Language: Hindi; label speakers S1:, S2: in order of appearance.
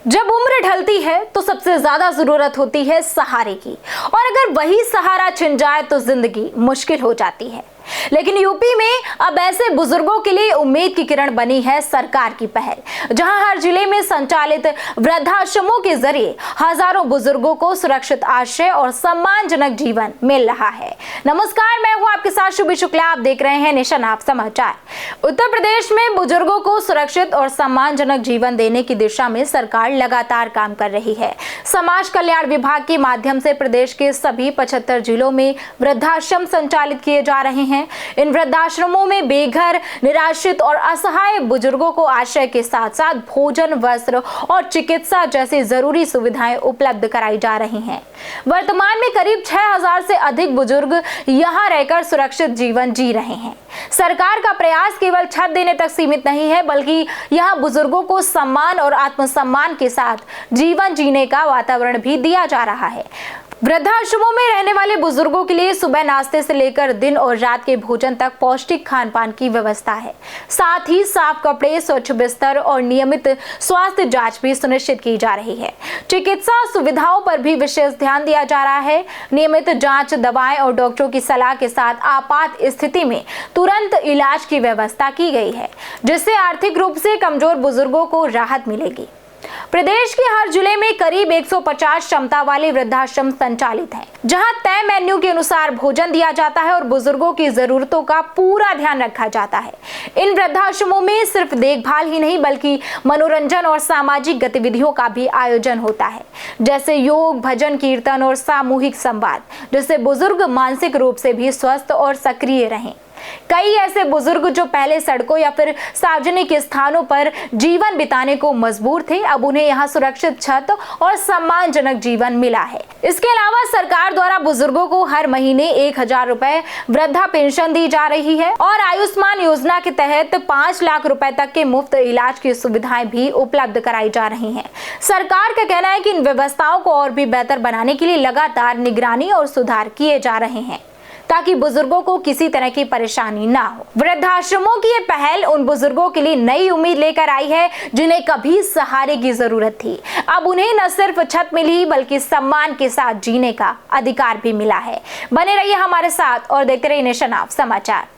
S1: जब उम्र ढलती है तो सबसे ज्यादा जरूरत होती है सहारे की, और अगर वही सहारा छिन जाए तो जिंदगी मुश्किल हो जाती है। लेकिन यूपी में अब ऐसे बुजुर्गों के लिए उम्मीद की किरण बनी है सरकार की पहल, जहां हर जिले में संचालित वृद्धाश्रमों के जरिए हजारों बुजुर्गों को सुरक्षित आश्रय और सम्मानजनक जीवन मिल रहा है। नमस्कार, मैं हूं आपके साथ शुभी शुक्ला। आप देख रहे हैं नेशन आप समाचार। उत्तर प्रदेश में बुजुर्गों को सुरक्षित और सम्मानजनक जीवन देने की दिशा में सरकार लगातार काम कर रही है। समाज कल्याण विभाग के माध्यम से प्रदेश के सभी 75 जिलों में वृद्धाश्रम संचालित किए जा रहे हैं। इन वृद्धाश्रमों में बेघर, निराश्रित और असहाय बुजुर्गों को आश्रय के साथ साथ भोजन, वस्त्र और चिकित्सा जैसी जरूरी सुविधाएं उपलब्ध कराई जा रही हैं। वर्तमान में करीब 6000 से अधिक बुजुर्ग यहां रहकर सुरक्षित जीवन जी रहे हैं। सरकार का प्रयास केवल छत देने तक सीमित नहीं है, बल्कि यहां बुजुर्गों को सम्मान और आत्मसम्मान के साथ जीवन जीने का वातावरण भी दिया जा रहा है। वृद्धाश्रमों में रहने वाले बुजुर्गों के लिए सुबह नाश्ते से लेकर दिन और रात के भोजन तक पौष्टिक खान पान की व्यवस्था है। साथ ही साफ कपड़े, स्वच्छ बिस्तर और नियमित स्वास्थ्य जांच भी सुनिश्चित की जा रही है। चिकित्सा सुविधाओं पर भी विशेष ध्यान दिया जा रहा है। नियमित जांच, दवाएं और डॉक्टरों की सलाह के साथ आपात स्थिति में तुरंत इलाज की व्यवस्था की गई है, जिससे आर्थिक रूप से कमजोर बुजुर्गों को राहत मिलेगी। प्रदेश के हर जिले में करीब 150 क्षमता वाले वृद्धाश्रम संचालित हैं, जहां तय मेन्यू के अनुसार भोजन दिया जाता है और बुजुर्गों की जरूरतों का पूरा ध्यान रखा जाता है। इन वृद्धाश्रमों में सिर्फ देखभाल ही नहीं, बल्कि मनोरंजन और सामाजिक गतिविधियों का भी आयोजन होता है, जैसे योग, भजन, कीर्तन और सामूहिक संवाद, जिससे बुजुर्ग मानसिक रूप से भी स्वस्थ और सक्रिय रहें। कई ऐसे बुजुर्ग जो पहले सड़कों या फिर सार्वजनिक स्थानों पर जीवन बिताने को मजबूर थे, अब उन्हें यहाँ सुरक्षित छत और सम्मानजनक जीवन मिला है। इसके अलावा सरकार द्वारा बुजुर्गों को हर महीने 1000 रुपए वृद्धा पेंशन दी जा रही है और आयुष्मान योजना के तहत 5 लाख रुपए तक के मुफ्त इलाज की सुविधाएं भी उपलब्ध कराई जा रही हैं। सरकार का कहना है कि इन व्यवस्थाओं को और भी बेहतर बनाने के लिए लगातार निगरानी और सुधार किए जा रहे हैं, ताकि बुजुर्गों को किसी तरह की परेशानी ना हो। वृद्धाश्रमों की ये पहल उन बुजुर्गों के लिए नई उम्मीद लेकर आई है, जिन्हें कभी सहारे की जरूरत थी। अब उन्हें न सिर्फ छत मिली, बल्कि सम्मान के साथ जीने का अधिकार भी मिला है। बने रहिए हमारे साथ और देखते रहिए नेशन आप समाचार।